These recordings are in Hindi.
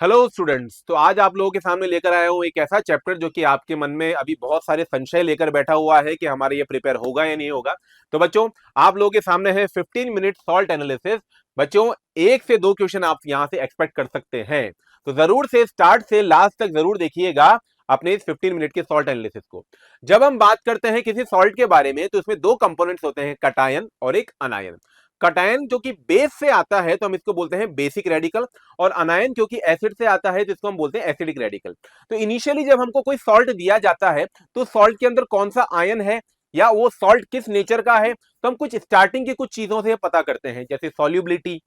Hello students. तो आज आप लोगों के सामने लेकर आया हूँ एक ऐसा चैप्टर जो कि आपके मन में अभी बहुत सारे संशय लेकर बैठा हुआ है कि हमारा ये प्रिपेयर होगा या नहीं होगा। तो बच्चों, आप लोगों के सामने है 15 मिनट सॉल्ट एनालिसिस। बच्चों, एक से दो क्वेश्चन आप यहां से एक्सपेक्ट कर सकते हैं, तो जरूर से स्टार्ट से लास्ट तक जरूर देखिएगा अपने इस 15 मिनट के सॉल्ट एनालिसिस को। जब हम बात करते हैं किसी सॉल्ट के बारे में तो इसमें दो कंपोनेंट्स होते हैं, कटायन और एक अनायन। कटायन जो कि बेस से आता है तो हम इसको बोलते हैं बेसिक रेडिकल, और अनायन क्योंकि एसिड से आता है तो इसको हम बोलते हैं एसिडिक रेडिकल। तो इनिशियली जब हमको कोई सॉल्ट दिया जाता है तो सॉल्ट के अंदर कौन सा आयन है या वो सॉल्ट किस नेचर का है, तो हम कुछ स्टार्टिंग की कुछ चीजों से पता करते हैं, जैसे सॉल्युबिलिटी,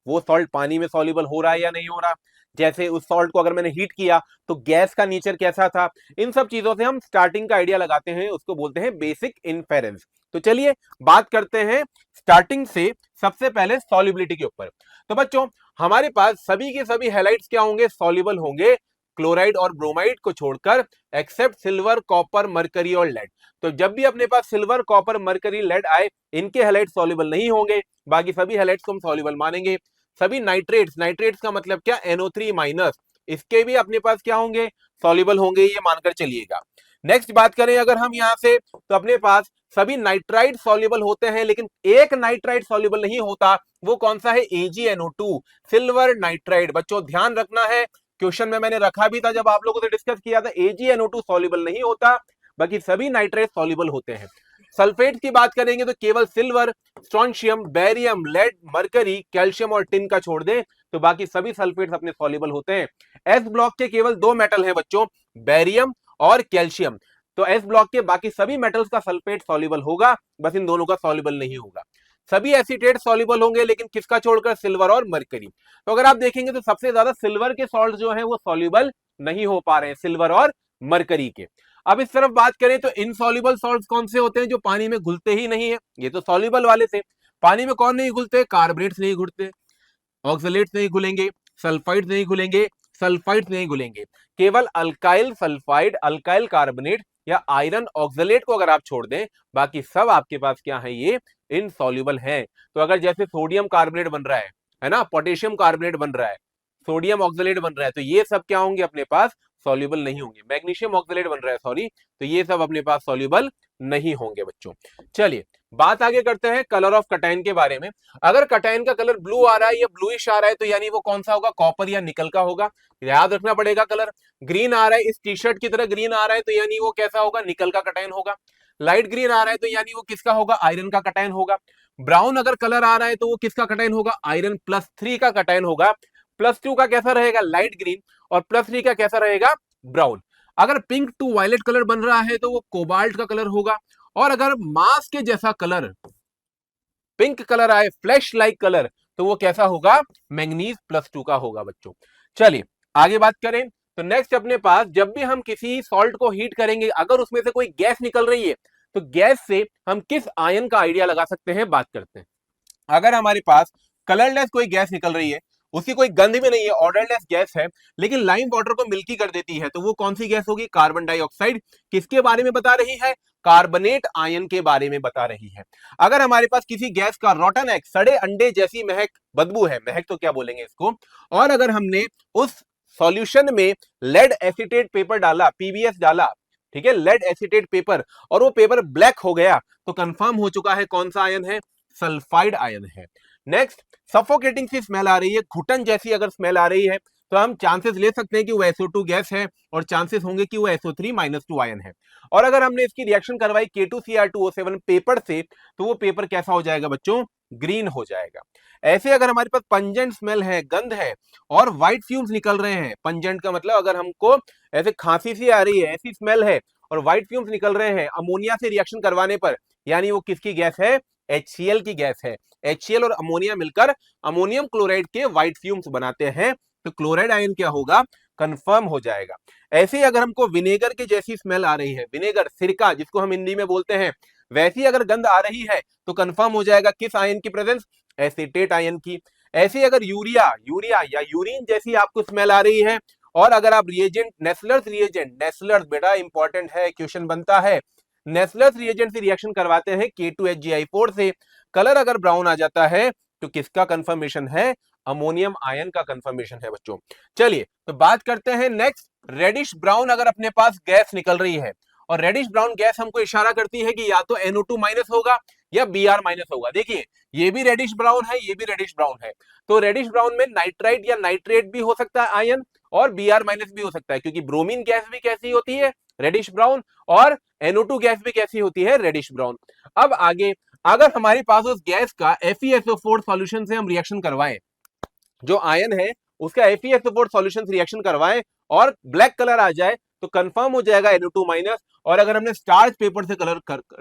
वो सॉल्ट पानी में सॉल्युबल हो रहा है या नहीं हो रहा। जैसे उस सॉल्ट को अगर मैंने हीट किया तो गैस का नेचर कैसा था। इन सब चीजों से हम स्टार्टिंग का आइडिया लगाते हैं, उसको बोलते हैं बेसिक इन्फेरेंस। तो चलिए बात करते हैं स्टार्टिंग से, सबसे पहले सॉल्युबिलिटी के ऊपर। तो बच्चों, हमारे पास सभी के सभी हैलाइड्स क्या होंगे, सॉल्युबल होंगे, क्लोराइड और ब्रोमाइड को छोड़कर, एक्सेप्ट सिल्वर, कॉपर, मरकरी और लेड। तो जब भी अपने पास सिल्वर, कॉपर, मरकरी, लेड आए, इनके हैलाइड्स सॉल्युबल नहीं होंगे, बाकी सभी हैलाइड्स को हम सॉल्युबल मानेंगे। सभी नाइट्रेट्स, नाइट्रेट्स का मतलब क्या, NO3 माइनस, इसके भी अपने पास क्या होंगे, सॉल्युबल होंगे, ये मानकर चलिएगा। नेक्स्ट बात करें अगर हम यहां से, तो अपने पास सभी नाइट्राइड सॉल्युबल होते हैं, लेकिन एक नाइट्राइड सॉल्युबल नहीं होता, वो कौन सा है, AgNO2, सिल्वर नाइट्राइड। बच्चों ध्यान रखना है, क्वेश्चन में मैंने रखा भी था जब आप लोगों से डिस्कस किया था, AgNO2 सॉल्युबल नहीं होता, बाकी सभी नाइट्राइड सॉल्युबल होते हैं। सल्फेट की बात करेंगे तो केवल silver, strontium, barium, lead, mercury, calcium और टिन का छोड़ दें तो बाकी सभी सल्फेट्स अपने सॉल्युबल होते हैं। एस ब्लॉक के केवल दो मेटल हैं बच्चों, बेरियम और कैल्शियम। तो एस ब्लॉक के बाकी सभी मेटल्स का सल्फेट सॉल्युबल होगा, बस इन दोनों का सॉल्युबल नहीं होगा। सभी एसीटेट सॉल्युबल होंगे, लेकिन किसका छोड़कर, सिल्वर और मरकरी। तो अगर आप देखेंगे तो सबसे ज्यादा सिल्वर के सॉल्ट जो है वो सॉल्युबल नहीं हो पा रहे हैं, सिल्वर और मरकरी के। अब इस तरफ बात करें तो इनसॉल्युबल सॉल्ट्स कौन से होते हैं, जो पानी में घुलते ही नहीं है, ये तो सॉल्युबल वाले थे। पानी में कौन नहीं घुलते, कार्बोनेट्स नहीं घुलते, ऑक्सलेट्स नहीं घुलेंगे, सल्फाइड्स नहीं घुलेंगे, सल्फाइड्स नहीं घुलेंगे। केवल अल्काइल सल्फाइड, अल्काइल कार्बोनेट या आयरन ऑक्सलेट को अगर आप छोड़ दें, बाकी सब आपके पास क्या है, ये इनसॉल्युबल है। तो अगर जैसे सोडियम कार्बोनेट बन रहा है ना, पोटेशियम कार्बोनेट बन रहा है, सोडियम ऑक्सलेट बन रहा है, तो ये सब क्या होंगे अपने पास, सॉल्युबल नहीं होंगे। मैग्नीशियम ऑक्सलेट बन रहा है, सॉरी, तो ये सब अपने पास सॉल्युबल नहीं होंगे बच्चों। चलिए बात आगे करते हैं कलर ऑफ कटाइन के बारे में। अगर कटाइन का कलर ब्लू आ रहा है या ब्लूइश आ रहा है तो यानी वो कौन सा होगा, कॉपर या निकल का होगा, याद रखना पड़ेगा। कलर ग्रीन आ रहा है, इस टी शर्ट की तरह ग्रीन आ रहा है, तो यानी वो कैसा होगा, निकल का कटाइन होगा। लाइट ग्रीन आ रहा है तो यानी वो किसका होगा, आयरन का कटाइन होगा। ब्राउन अगर कलर आ रहा है तो वो किसका कटाइन होगा, आयरन+3 का कटाइन होगा। +2 का कैसा रहेगा, लाइट ग्रीन, और +3 का कैसा रहेगा, ब्राउन। अगर पिंक टू वायलेट कलर बन रहा है तो वो कोबाल्ट का कलर होगा। और अगर मांस के जैसा कलर पिंक कलर आए, फ्लैश लाइक कलर, तो वो कैसा होगा, मैंगनीज+2 का होगा बच्चों। चलिए आगे बात करें तो नेक्स्ट अपने पास, जब भी हम किसी सॉल्ट को हीट करेंगे, अगर उसमें से कोई गैस निकल रही है तो गैस से हम किस आयन का आइडिया लगा सकते हैं, बात करते हैं। अगर हमारे पास कलरलेस कोई गैस निकल रही है, उसकी कोई गंध भी नहीं है, ऑर्डरलेस गैस है, लेकिन लाइम वाटर को मिल्की कर देती है, तो वो कौन सी गैस होगी, कार्बन डाइऑक्साइड। किसके बारे में बता रही है, कार्बोनेट आयन के बारे में बता रही है। अगर हमारे पास किसी गैस का रॉटन एग, सड़े अंडे जैसी महक, बदबू है, महक तो क्या बोलेंगे इसको, और अगर हमने उस सॉल्यूशन में लेड एसीटेट पेपर डाला, PBS डाला, ठीक है, लेड एसीटेट पेपर, और वो पेपर ब्लैक हो गया, तो कंफर्म हो चुका है कौन सा आयन है, सल्फाइड आयन है। नेक्स्ट, सफोकेटिंग सी स्मेल आ रही है, घुटन जैसी अगर स्मेल आ रही है, तो हम चांसेस ले सकते हैं कि वो SO2 गैस है, और चांसेस होंगे कि वो SO3-2 आयन है। और अगर हमने इसकी रिएक्शन करवाई K2Cr2O7 पेपर से, तो वो पेपर कैसा हो जाएगा बच्चों, ग्रीन हो जाएगा। ऐसे अगर हमारे पास पंजेंट स्मेल है, गंध है, और व्हाइट फ्यूम्स निकल रहे हैं, पंजेंट का मतलब अगर हमको ऐसे खांसी सी आ रही है, ऐसी स्मेल है, और व्हाइट फ्यूम्स निकल रहे हैं अमोनिया से रिएक्शन करवाने पर, यानी वो किसकी गैस है, HCl की गैस है। HCl और अमोनिया मिलकर अमोनियम क्लोराइड के व्हाइट फ्यूम्स बनाते हैं, तो क्लोराइड आयन क्या होगा, कंफर्म हो जाएगा। ऐसे ही अगर हमको विनेगर की जैसी स्मेल आ रही है, विनेगर, सिरका जिसको हम हिंदी में बोलते हैं, वैसी अगर गंध आ रही है तो कंफर्म हो जाएगा किस आयन की प्रेजेंस, एसीटेट आयन की। ऐसे अगर यूरिया, यूरिया या यूरिन जैसी आपको स्मेल आ रही है, और अगर आप रिएजेंट, नेस्लर्स रिएजेंट, नेस्लर्स बेटा इंपॉर्टेंट है, क्वेश्चन बनता है, नेस्लर्स रिएजेंट से रिएक्शन करवाते हैं K2HgI4 से, कलर अगर ब्राउन आ जाता है तो किसका कंफर्मेशन है, अमोनियम आयन का कंफर्मेशन है बच्चों। चलिए तो बात करते हैं नेक्स्ट, रेडिश ब्राउन अगर अपने पास गैस निकल रही है और रेडिश ब्राउन गैस हमको इशारा करती है कि या तो NO2 माइनस होगा या Br माइनस होगा। देखिए ये भी रेडिश ब्राउन है, ये भी रेडिश ब्राउन है, तो रेडिश ब्राउन में नाइट्राइट या नाइट्रेट भी हो सकता है आयन, और Br माइनस भी हो सकता है, क्योंकि ब्रोमीन गैस भी कैसी होती है, रेडिश ब्राउन, और NO2 गैस भी कैसी होती है, रेडिश ब्राउन। अब आगे, अगर हमारे पास उस गैस का FeSO4 सॉल्यूशन से हम रिएक्शन करवाएं, जो आयन है उसका FeSO4 सॉल्यूशन रिएक्शन करवाएं और ब्लैक कलर आ जाए तो कंफर्म हो जाएगा NO2 माइनस, और अगर हमने स्टार्च पेपर से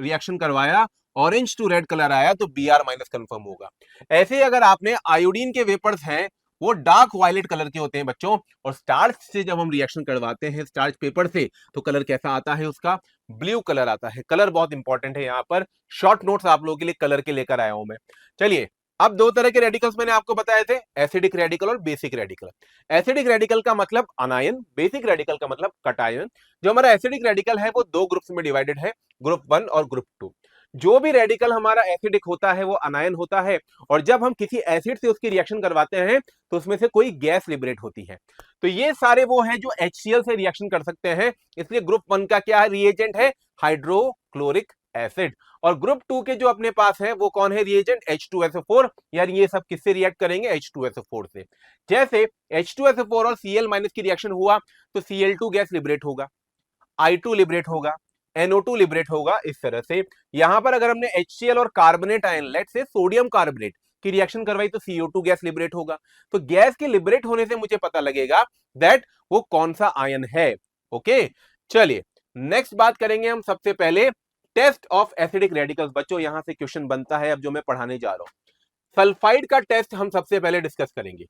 रिएक्शन करवाया, ऑरेंज टू रेड कलर आया, तो Br माइनस कंफर्म होगा। ऐसे ही अगर आपने आयोडीन के वेपर्स हैं, वो डार्क वायलेट कलर के होते हैं बच्चों, और स्टार्च से जब हम रिएक्शन करवाते हैं स्टार्च पेपर से, तो कलर कैसा आता है उसका, ब्लू कलर आता है। कलर बहुत इंपॉर्टेंट है, यहाँ पर शॉर्ट नोट्स आप लोगों के लिए कलर के लेकर आया हूं मैं। चलिए अब दो तरह के रेडिकल्स मैंने आपको बताए थे, एसिडिक रेडिकल और बेसिक रेडिकल। एसिडिक रेडिकल का मतलब अनायन, बेसिक रेडिकल का मतलब कटायन। जो हमारा एसिडिक रेडिकल है वो दो ग्रुप्स में डिवाइडेड है, ग्रुप 1 और ग्रुप 2। जो भी रेडिकल हमारा एसिडिक होता है वो अनायन होता है, और जब हम किसी एसिड से उसकी रिएक्शन करवाते हैं तो उसमें से कोई गैस लिबरेट होती है। तो ये सारे वो हैं जो HCl से रिएक्शन कर सकते हैं, इसलिए ग्रुप 1 का क्या है, रिएजेंट है हाइड्रोक्लोरिक एसिड, और ग्रुप 2 के जो अपने पास है वो कौन है, रिएजेंट H2SO4। यार ये सब किससे रिएक्ट करेंगे, H2SO4 से। जैसे H2SO4 और Cl माइनस की रिएक्शन हुआ तो Cl2 गैस लिबरेट होगा, I2 लिबरेट होगा, NO2 लिबरेट होगा, इस तरह से। यहां पर अगर हमने HCl और कार्बोनेट आयन, लेट से सोडियम कार्बोनेट की रिएक्शन करवाई तो CO2 गैस लिबरेट होगा। तो गैस के लिबरेट होने से मुझे पता लगेगा दैट वो कौन सा आयन है। ओके चलिए नेक्स्ट बात करेंगे हम सबसे पहले टेस्ट ऑफ एसिडिक रेडिकल्स। बच्चों यहां से क्वेश्चन बनता है अब जो मैं पढ़ाने जा रहा हूं। सल्फाइड का टेस्ट हम सबसे पहले डिस्कस करेंगे।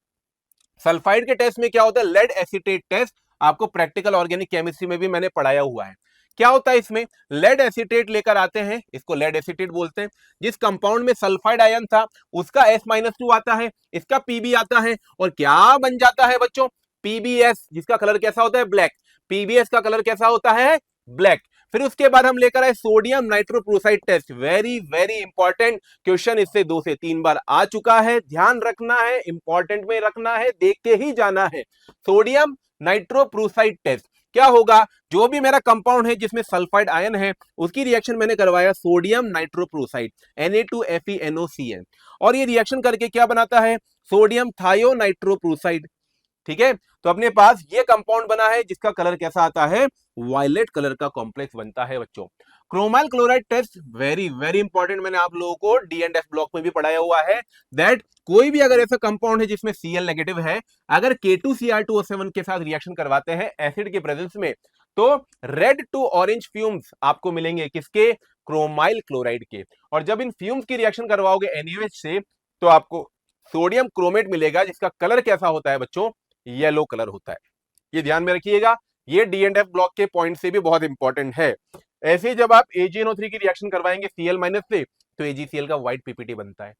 सल्फाइड के टेस्ट में क्या होता है, लेड एसीटेट टेस्ट, आपको प्रैक्टिकल ऑर्गेनिक केमिस्ट्री में भी मैंने पढ़ाया हुआ है। क्या होता है इसमें, लेड एसीटेट लेकर आते हैं, इसको लेड एसीटेट बोलते हैं। जिस कंपाउंड में सल्फाइड आयन था उसका S-2 आता है, इसका Pb आता है, और क्या बन जाता है बच्चों, PbS, जिसका कलर कैसा होता है, ब्लैक। PbS का कलर कैसा होता है, ब्लैक। फिर उसके बाद हम लेकर आए sodium nitrochloride test, very very important question, इससे 2 से 3 बार आ चुका है, ध्यान रखना है, इंपॉर्टेंट में रखना है, देख के ही जाना है। सोडियम नाइट्रोक्लोराइड टेस्ट क्या होगा, जो भी मेरा कंपाउंड है जिसमें सल्फाइड आयन है उसकी रिएक्शन मैंने करवाया सोडियम नाइट्रोक्लोराइड Na2FeNOCN, और ये रिएक्शन करके क्या बनाता है, सोडियम थायोनाइट्रोक्लोराइड। ठीक है, तो अपने पास ये कंपाउंड बना है जिसका कलर कैसा आता है, वायलेट कलर का कॉम्प्लेक्स बनता है बच्चों। Chromyl chloride test very very important, मैंने आप लोगों को D&F ब्लॉक में भी पढ़ाया हुआ है दैट कोई भी अगर ऐसा कंपाउंड है जिसमें Cl नेगेटिव है, अगर K2Cr2O7 के साथ रिएक्शन करवाते हैं एसिड के प्रेजेंस में, तो रेड टू ऑरेंज फ्यूम्स आपको मिलेंगे, किसके, क्रोमाइल क्लोराइड के। और जब इन फ्यूम्स की रिएक्शन करवाओगे NaOH से तो आपको सोडियम क्रोमेट मिलेगा, जिसका कलर कैसा होता है बच्चों, येलो कलर होता है। ये ध्यान में रखिएगा, ये D&F ब्लॉक के पॉइंट से भी बहुत इंपॉर्टेंट है। ऐसे जब आप AgNO3 की रिएक्शन करवाएंगे Cl माइनस से तो AgCl का व्हाइट PPT बनता है।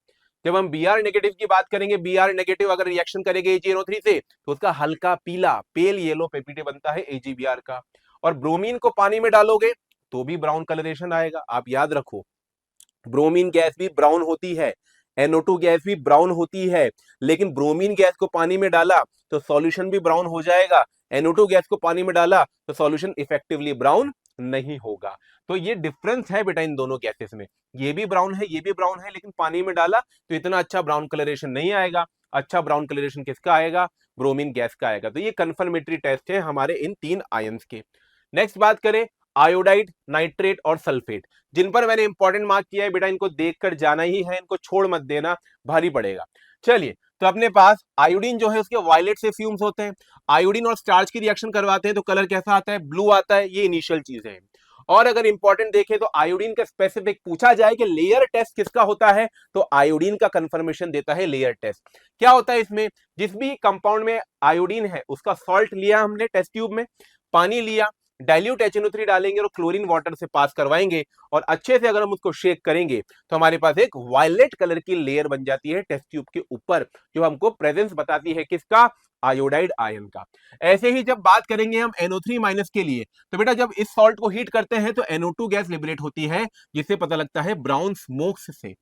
जब हम Br नेगेटिव की बात करेंगे, Br नेगेटिव अगर रिएक्शन करेंगे AgNO3 से तो उसका हल्का पीला पेल येलो PPT बनता है AgBr का। और ब्रोमीन को पानी में डालोगे तो भी ब्राउन कलरेशन आएगा। आप याद रखो, ब्रोमीन गैस भी ब्राउन होती है, NO2 गैस भी ब्राउन होती है, लेकिन ब्रोमीन गैस को पानी में डाला तो सॉल्यूशन भी ब्राउन हो जाएगा, NO2 गैस को पानी में डाला तो सॉल्यूशन इफेक्टिवली ब्राउन नहीं होगा। तो ये डिफरेंस है बेटा इन दोनों गैसेस में, ये भी ब्राउन है ये भी ब्राउन है, लेकिन पानी में डाला तो इतना अच्छा ब्राउन कलरेशन नहीं आएगा। अच्छा ब्राउन कलरेशन किसका आएगा, ब्रोमीन गैस का आएगा। तो ये कंफर्मेटरी टेस्ट है हमारे इन 3 आयंस के। नेक्स्ट बात करें आयोडाइड, नाइट्रेट और सल्फेट, जिन पर मैंने इंपॉर्टेंट मार्क किया है बेटा, इनको देखकर जाना ही है, इनको छोड़ मत देना, भारी पड़ेगा। चलिए तो अपने पास आयोडीन जो है उसके वायलेट से फ्यूम्स होते हैं, आयोडीन और स्टार्च की रिएक्शन करवाते हैं तो कलर कैसा आता है, ब्लू आता है, ये इनिशियल चीजें हैं। और अगर इंपॉर्टेंट देखें तो आयोडीन का स्पेसिफिक पूछा जाए कि लेयर टेस्ट किसका होता है, तो आयोडीन का कंफर्मेशन देता है लेयर टेस्ट। क्या होता है इसमें, जिस भी कंपाउंड में आयोडीन है उसका सॉल्ट लिया हमने टेस्ट ट्यूब में, पानी लिया, डाइल्यूट HNO3 डालेंगे और क्लोरीन वाटर से पास करवाएंगे, और अच्छे से अगर हम उसको शेक करेंगे तो हमारे पास एक वायलेट कलर की लेयर बन जाती है टेस्ट ट्यूब के ऊपर, जो हमको प्रेजेंस बताती है किसका, आयोडाइड आयन का। ऐसे ही जब बात करेंगे हम NO3 माइनस के लिए, तो बेटा जब इस सॉल्ट को हीट करते हैं तो NO2 गैस लिबरेट होती है, जिससे पता लगता है ब्राउन स्मोक्स से।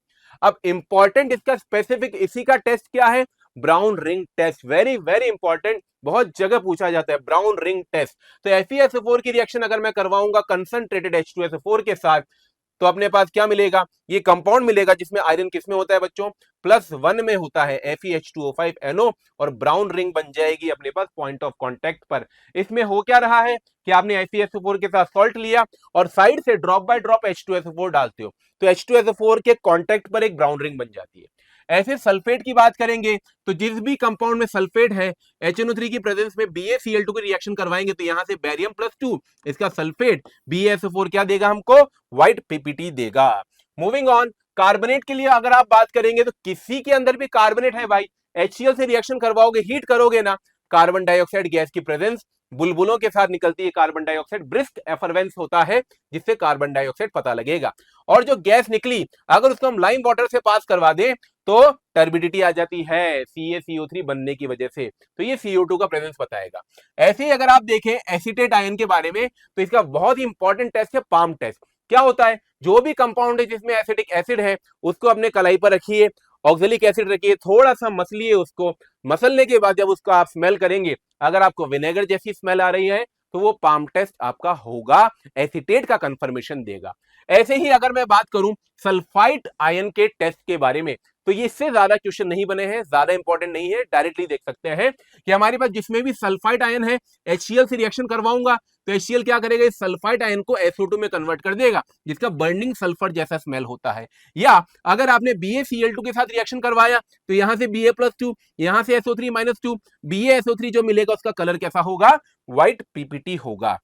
अब इंपॉर्टेंट इसका स्पेसिफिक इसी का टेस्ट क्या है, brown ring test, very very important, बहुत जगह पूछा जाता है ब्राउन रिंग टेस्ट। तो FeSO4 की रिएक्शन अगर मैं करवाऊंगा कंसंट्रेटेड H2SO4 के साथ, तो अपने पास क्या मिलेगा, ये कंपाउंड मिलेगा जिसमें आयरन किसमें होता है बच्चों, +1 में होता है FeH2O5NO, और ब्राउन रिंग बन जाएगी अपने पास पॉइंट ऑफ कांटेक्ट पर। इसमें हो क्या रहा है कि आपने FeSO4 के साथ सॉल्ट लिया और साइड से ड्रॉप बाय ड्रॉप H2SO4 डालते हो, तो H2SO4 के कांटेक्ट पर एक ब्राउन रिंग बन जाती है। ऐसे सल्फेट की बात करेंगे तो जिस भी कंपाउंड में सल्फेट है, HNO3 की प्रेजेंस में BaCl2 की रिएक्शन करवाएंगे तो यहां से बेरियम +2, इसका सल्फेट BaSO4 क्या देगा हमको, व्हाइट पीपीटी देगा। मूविंग ऑन, कार्बोनेट के लिए अगर आप बात करेंगे तो किसी के अंदर भी कार्बोनेट है भाई, HCl से रिएक्शन करवाओगे, हीट करोगे ना, कार्बन डाइऑक्साइड गैस की प्रेजेंस, बुलबुलों के साथ निकलती है कार्बन डाइऑक्साइड, ब्रिस्क एफरवेंस होता है जिससे कार्बन डाइऑक्साइड पता लगेगा। और जो गैस निकली अगर उसको हम लाइम वाटर से पास करवा दें तो टर्बिडिटी आ जाती है CaCO3 बनने की वजह से, तो ये CO2 का प्रेजेंस बताएगा। ऐसे ही अगर आप देखें एसीटेट आयन के बारे में, तो इसका बहुत ही इंपॉर्टेंट टेस्ट है पाम टेस्ट। क्या होता है, जो भी कंपाउंड है जिसमें एसिटिक एसिड है उसको अपने कलाई पर रखिए, ऑक्जेलिक एसिड रखिए, थोड़ा सा मसलिए उसको, मसलने के बाद जब उसको आप स्मेल करेंगे, अगर आपको विनेगर जैसी स्मेल आ रही है तो वो पाम टेस्ट आपका होगा, एसीटेट का कंफर्मेशन देगा। ऐसे ही अगर मैं बात करूं सल्फाइड आयन के टेस्ट के बारे में, तो ये इससे ज्यादा क्वेश्चन नहीं बने हैं, ज्यादा इंपॉर्टेंट नहीं है, डायरेक्टली देख सकते हैं कि हमारे पास जिसमें भी सल्फाइड आयन है, HCl से रिएक्शन करवाऊंगा तो HCl क्या करेगा, इस सल्फाइड आयन को SO2 में कन्वर्ट कर देगा जिसका बर्निंग सल्फर जैसा स्मेल होता है। या अगर आपने BaCl2 के साथ रिएक्शन करवाया तो यहां से Ba+2, यहां से SO3-2, BaSO3 जो मिलेगा उसका कलर कैसा होगा, व्हाइट पीपीटी होगा।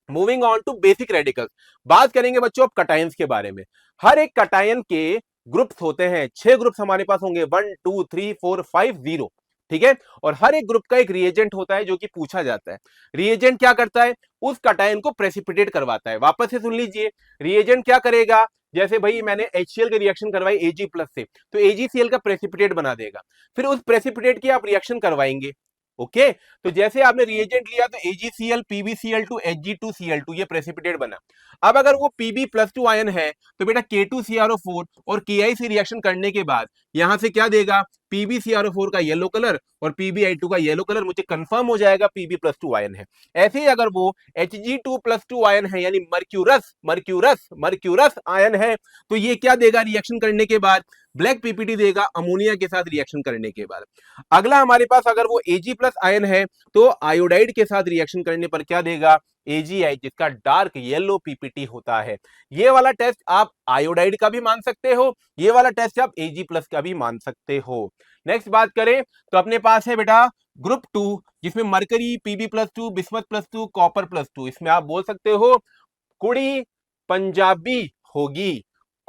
Moving on to basic radicals, बात करेंगे बच्चों अब कटायंस के बारे में। हर एक कटायन के ग्रुप्स होते हैं, 6 ग्रुप्स हमारे पास होंगे, 1 2 3 4 5 0, ठीक है। और हर एक ग्रुप का एक रिएजेंट होता है जो कि पूछा जाता है। रिएजेंट क्या करता है, उस कटायन को प्रेसिपिटेट करवाता है। वापस से सुन लीजिए, रिएजेंट क्या करेगा, जैसे भाई मैंने HCl की रिएक्शन करवाई Ag+ से, तो AgCl का प्रेसिपिटेट बना देगा, फिर उस प्रेसिपिटेट की आप रिएक्शन करवाएंगे। ओके, तो जैसे आपने रिएजेंट लिया तो AgCl PbCl2 Hg2Cl2 ये प्रेसिपिटेट बना। अब अगर वो Pb+2 आयन है तो बेटा K2CrO4 और Ki से रिएक्शन करने के बाद यहां से क्या देगा, PbCrO4 का येलो कलर और PbI2 का येलो कलर, मुझे कंफर्म हो जाएगा Pb+2 आयन है। ऐसे ही अगर वो Hg2+2 आयन है यानी मर्क्यूरस मर्क्यूरस मर्क्यूरस आयन है तो ये क्या देगा रिएक्शन करने के बाद, ब्लैक पीपीटी देगा अमोनिया के साथ रिएक्शन करने के बाद। अगला हमारे पास अगर वो Ag+ आयन है तो आयोडाइड के साथ रिएक्शन करने पर क्या देगा, AgI, जिसका डार्क येलो पीपीटी होता है। ये वाला टेस्ट आप आयोडाइड का भी मान सकते हो, ये वाला टेस्ट आप Ag+ का भी मान सकते हो। नेक्स्ट बात करें तो अपने पास है बेटा ग्रुप 2 जिसमें मरकरी Pb+2 बिस्मथ+2 कॉपर+2, इसमें आप बोल सकते हो कुड़ी पंजाबी होगी,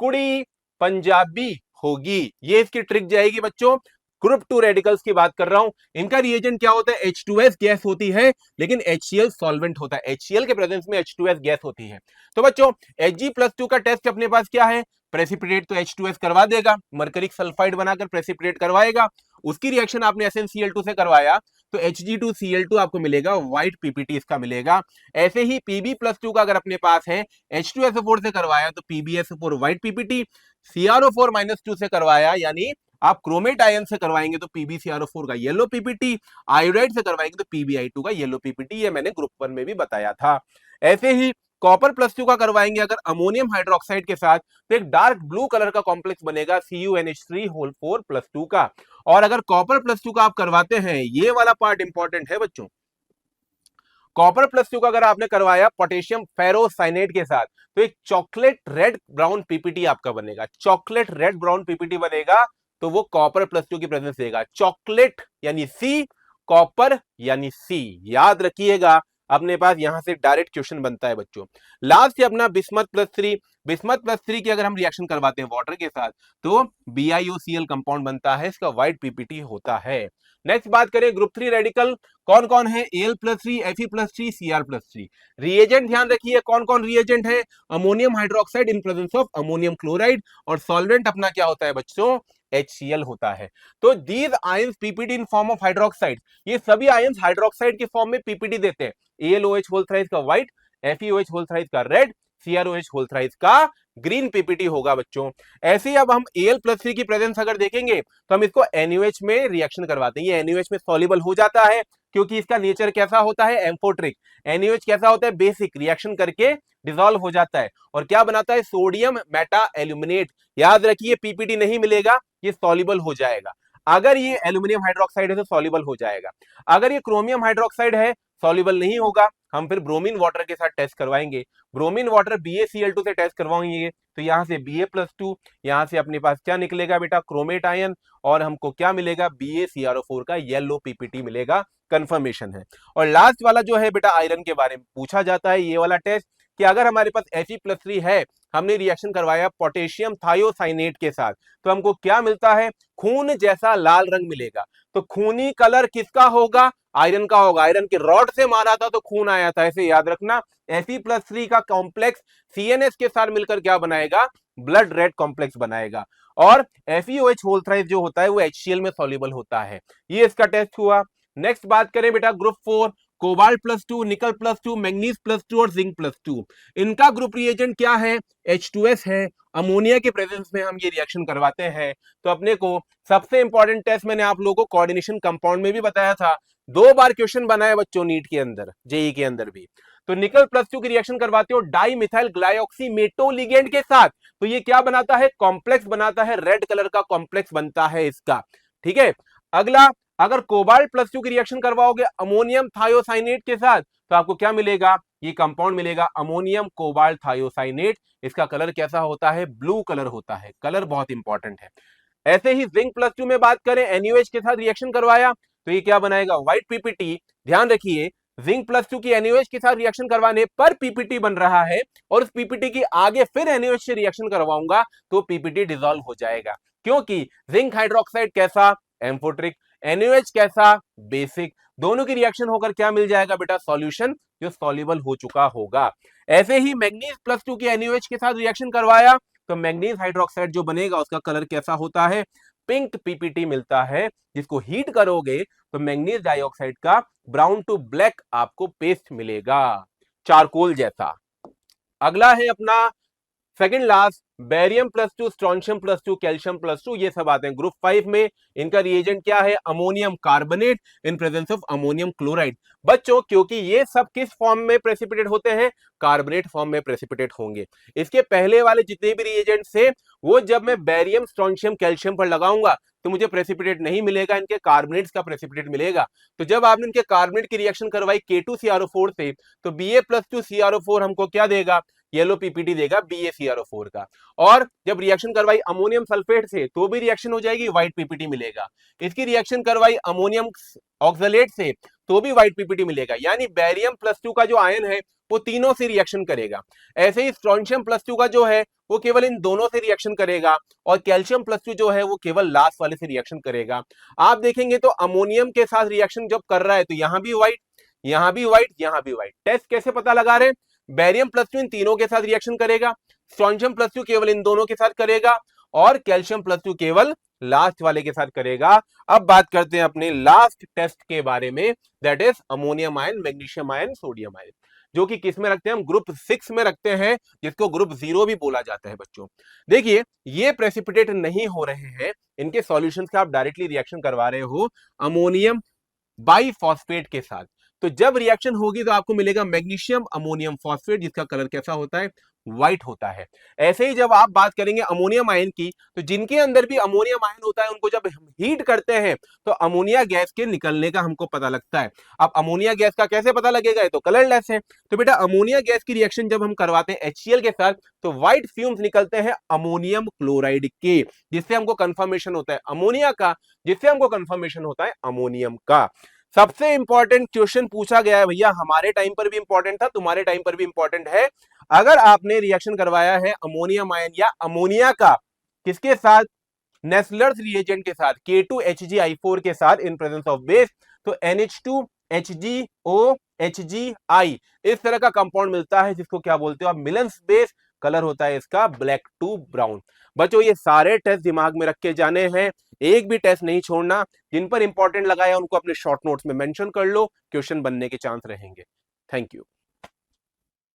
कुड़ी पंजाबी होगी, ये इसकी ट्रिक जाएगी बच्चों। ग्रुप 2 रेडिकल्स की बात कर रहा हूं, इनका रिएजेंट क्या होता है, H2S गैस होती है लेकिन HCl सॉल्वेंट होता है, HCl के प्रेजेंस में H2S गैस होती है। तो बच्चों Hg+2 का टेस्ट अपने पास क्या है, प्रेसिपिटेट तो H2S करवा देगा, मरकरिक सल्फाइड बनाकर प्रेसिपिटेट करवाएगा, उसकी रिएक्शन आपने SnCl2 से करवाया तो Hg2Cl2 आपको मिलेगा, व्हाइट पीपीटी इसका मिलेगा। ऐसे ही Pb+2 का अगर अपने पास है H2SO4 से करवाया तो PbSO4 व्हाइट पीपीटी, CrO4-2 से करवाया यानी आप क्रोमेट आयन से करवाएंगे तो PbCrO4 का येलो पीपीटी, आयोडाइड से करवाएंगे तो PbI2 का येलो पीपीटी, ये मैंने ग्रुप 1 में भी बताया था। ऐसे ही कॉपर+2 का करवाएंगे अगर अमोनियम हाइड्रोक्साइड के साथ तो एक डार्क ब्लू कलर का कॉम्प्लेक्स बनेगा CuNH3 4+2 का। और अगर कॉपर+2 का आप करवाते हैं, ये वाला पार्ट इंपॉर्टेंट है बच्चों, कॉपर+2 का अगर आपने करवाया पोटेशियम फेरोसाइनेट के साथ तो एक चॉकलेट रेड ब्राउन पीपीटी आपका बनेगा, चॉकलेट रेड ब्राउन पीपीटी बनेगा, तो वो कॉपर+2 की प्रेजेंस देगा। चॉकलेट यानी C, कॉपर यानी C, याद रखिएगा, अपने पास यहां से डायरेक्ट क्वेश्चन बनता है बच्चों। लास्ट है अपना बिस्मथ+3, बिस्मथ+3 की अगर हम रिएक्शन करवाते हैं वाटर के साथ तो BiOCl कंपाउंड बनता है, इसका व्हाइट पीपीटी होता है। नेक्स्ट बात करें ग्रुप 3 रेडिकल कौन कौन है, Al+3 Fe+3 Cr+3। रिएजेंट ध्यान रखिए कौन कौन रिएजेंट है, ammonium hydroxide in presence of ammonium chloride, और सॉल्वेंट अपना क्या होता है बच्चों, HCl होता है। तो these ions PPT in form of hydroxide, ये सभी आयंस हाइड्रोक्साइड के फॉर्म में पीपीटी देते हैं। AlOH होल थ्राइस का व्हाइट, FeOH होल थ्राइस का रेड, CrOH होल थ्राइस का ग्रीन पीपीटी होगा बच्चों। ऐसे ही अब हम Al+3 की प्रेजेंस अगर देखेंगे तो हम इसको NaOH में रिएक्शन करवाते हैं, ये NaOH में सॉल्युबल हो जाता है क्योंकि इसका नेचर कैसा होता है, एम्फोट्रिक। NaOH कैसा होता है, बेसिक, रिएक्शन करके डिसॉल्व हो जाता है और क्या बनाता है, सोडियम मेटा एल्यूमिनेट। याद रखिए पीपीटी नहीं मिलेगा, ये सॉल्युबल हो जाएगा। अगर ये एल्यूमिनियम हाइड्रोक्साइड है तो सॉल्युबल हो जाएगा, अगर ये क्रोमियम हाइड्रोक्साइड है सॉल्युबल नहीं होगा। हम फिर ब्रोमीन वाटर के साथ टेस्ट करवाएंगे, ब्रोमीन वाटर BaCl2 से टेस्ट करवाएंगे तो यहां से Ba+2, यहां से अपने पास क्या निकलेगा बेटा, क्रोमेट आयन, और हमको क्या मिलेगा, BaCrO4 का येलो पीपीटी मिलेगा, कंफर्मेशन है। और लास्ट वाला जो है बेटा आयरन के बारे में पूछा जाता है, ये वाला टेस्ट कि अगर हमारे पास Fe+3 है, हमने रिएक्शन करवाया पोटेशियम थायोसाइनेट के साथ, तो हमको क्या मिलता है, खून जैसा लाल रंग मिलेगा। तो खूनी कलर किसका होगा, आयरन का होगा। आयरन के रॉड से मारा था तो खून आया था, ऐसे याद रखना। Fe+3 का कॉम्प्लेक्स CNS के साथ मिलकर क्या बनाएगा, ब्लड रेड कॉम्प्लेक्स बनाएगा। और FeOH होल थ्राइस जो होता है वो HCl में सॉल्युबल होता है। ये इसका टेस्ट हुआ। नेक्स्ट बात करें बेटा ग्रुप 4, कोबाल्ट+2, निकल+2, मैग्नीज+2 और जिंक+2। इनका ग्रुप रिएजेंट क्या है, H2S है। अमोनिया के प्रेजेंस में हम ये रिएक्शन करवाते हैं। तो अपने को सबसे इंपॉर्टेंट टेस्ट मैंने आप लोगों को कोऑर्डिनेशन कंपाउंड में भी बताया था, 2 बार क्वेश्चन बनाया बच्चों नीट के अंदर, जेई के अंदर भी। तो निकल+2 की रिएक्शन करवाते हो डाई मिथाइल ग्लाइऑक्सीमेटोलिगेंड के साथ, तो ये क्या बनाता है, कॉम्प्लेक्स बनाता है, रेड कलर का कॉम्प्लेक्स बनता है इसका, ठीक है। अगला, अगर कोबाल्ट+2 की रिएक्शन करवाओगे अमोनियम थायोसाइनेट के साथ तो आपको क्या मिलेगा, ये कंपाउंड मिलेगा अमोनियम कोबाल्ट थायोसाइनेट। इसका कलर कैसा होता है, ब्लू कलर होता है, कलर बहुत इंपॉर्टेंट है। ऐसे ही जिंक+2 में बात करें, NaOH के साथ रिएक्शन करवाया तो ये क्या बनाएगा, व्हाइट पीपीटी। ध्यान रखिए जिंक+2 की NaOH के साथ रिएक्शन करवाने पर पीपीटी बन रहा है, और उस पीपीटी की आगे फिर NaOH से रिएक्शन करवाऊंगा तो पीपीटी डिसॉल्व हो जाएगा, क्योंकि जिंक हाइड्रोक्साइड कैसा, एम्फोट्रिक, NaOH कैसा, बेसिक। दोनों की रिएक्शन होकर क्या मिल जाएगा बेटा, सॉल्यूशन जो सॉल्युबल हो चुका होगा। ऐसे ही मैग्नीज+2 की NaOH के साथ रिएक्शन करवाया तो मैग्नीज हाइड्रोक्साइड जो बनेगा उसका कलर कैसा होता है, पिंक पीपीटी मिलता है। जिसको हीट करोगे तो मैग्नीज डाइऑक्साइड का ब्राउन टू ब्लैक आपको पेस्ट मिलेगा, चारकोल जैसा। अगला है अपना सेकंड लास्ट, बेरियम+2, स्ट्रोंशियम+2, कैल्शियम+2, ये सब आते हैं ग्रुप 5 में। इनका रिएजेंट क्या है, ammonium carbonate in presence of ammonium chloride. बच्चों क्योंकि ये सब किस फॉर्म में प्रेसिपिटेट होते हैं, कार्बोनेट फॉर्म में प्रेसिपिटेट होंगे। इसके पहले वाले जितने भी रिएजेंट्स थे वो जब मैं बेरियम, स्ट्रोंशियम, कैल्शियम पर लगाऊंगा तो मुझे प्रेसिपिटेट नहीं मिलेगा, इनके कार्बोनेट्स का प्रेसिपिटेट मिलेगा। तो जब आपने इनके कार्बोनेट की रिएक्शन करवाई K2CrO4 से तो Ba+2CrO4 हमको क्या देगा, येलो पीपीटी देगा BaCrO4 का। और जब रिएक्शन करवाई अमोनियम सल्फेट से तो भी रिएक्शन हो जाएगी, व्हाइट पीपीटी मिलेगा। इसकी रिएक्शन करवाई अमोनियम ऑक्सलेट से तो भी व्हाइट पीपीटी मिलेगा। यानी बेरियम+2 का जो आयन है वो तीनों से रिएक्शन करेगा। ऐसे ही स्ट्रोंशियम+2 का जो है वो केवल इन दोनों से रिएक्शन करेगा, और कैल्शियम+2 जो है वो केवल लास्ट वाले से रिएक्शन करेगा। आप देखेंगे तो अमोनियम के साथ रिएक्शन जब कर रहा है तो यहां भी व्हाइट, यहां भी व्हाइट, यहां भी व्हाइट। टेस्ट कैसे पता लगा रहे, बेरियम+2 इन तीनों के साथ रिएक्शन करेगा, स्ट्रोंशियम+2 केवल इन दोनों के साथ करेगा, और कैल्शियम+2 केवल लास्ट वाले के साथ करेगा। अब बात करते हैं अपने लास्ट टेस्ट के बारे में, that is ammonium ion, magnesium ion, sodium ion, जो कि किस में रखते हैं हम, ग्रुप 6 में रखते हैं, जिसको ग्रुप 0 भी बोला जाता है बच्चों। देखिए ये प्रेसिपिटेट नहीं हो रहे हैं, इनके सॉल्यूशंस का आप डायरेक्टली रिएक्शन करवा रहे हो अमोनियम बाइफॉस्फेट के साथ। तो जब रिएक्शन होगी तो आपको मिलेगा मैग्नीशियम अमोनियम फॉस्फेट, जिसका कलर कैसा होता है, व्हाइट होता है। ऐसे ही जब आप बात करेंगे अमोनियम आयन की, तो जिनके अंदर भी अमोनियम आयन होता है उनको जब हम हीट करते हैं तो अमोनिया गैस के निकलने का हमको पता लगता है। अब अमोनिया गैस का कैसे पता लगेगा, ये तो कलरलेस है। तो बेटा अमोनिया गैस की रिएक्शन जब हम करवाते हैं HCl के साथ तो व्हाइट फ्यूम्स निकलते हैं अमोनियम क्लोराइड के, जिससे हमको कंफर्मेशन होता है अमोनिया का, जिससे हमको कंफर्मेशन होता है अमोनियम का। सबसे इंपॉर्टेंट क्वेश्चन पूछा गया है भैया, हमारे टाइम पर भी इंपॉर्टेंट था, तुम्हारे टाइम पर भी इंपॉर्टेंट है। अगर आपने रिएक्शन करवाया है अमोनियम आयन या अमोनिया का, किसके साथ, नेस्लर्स रिएजेंट के साथ, K2HgI4 के साथ इन प्रेजेंस ऑफ बेस, तो NH2HgOHgI इस तरह का कंपाउंड मिलता है, जिसको क्या बोलते हो आप, मिलन्स बेस। कलर होता है इसका ब्लैक टू ब्राउन। बच्चों ये सारे टेस्ट दिमाग में रख के जाने हैं, एक भी टेस्ट नहीं छोड़ना। जिन पर इंपॉर्टेंट लगाया उनको अपने शॉर्ट नोट्स में मेंशन कर लो, क्वेश्चन बनने के चांस रहेंगे। Thank you.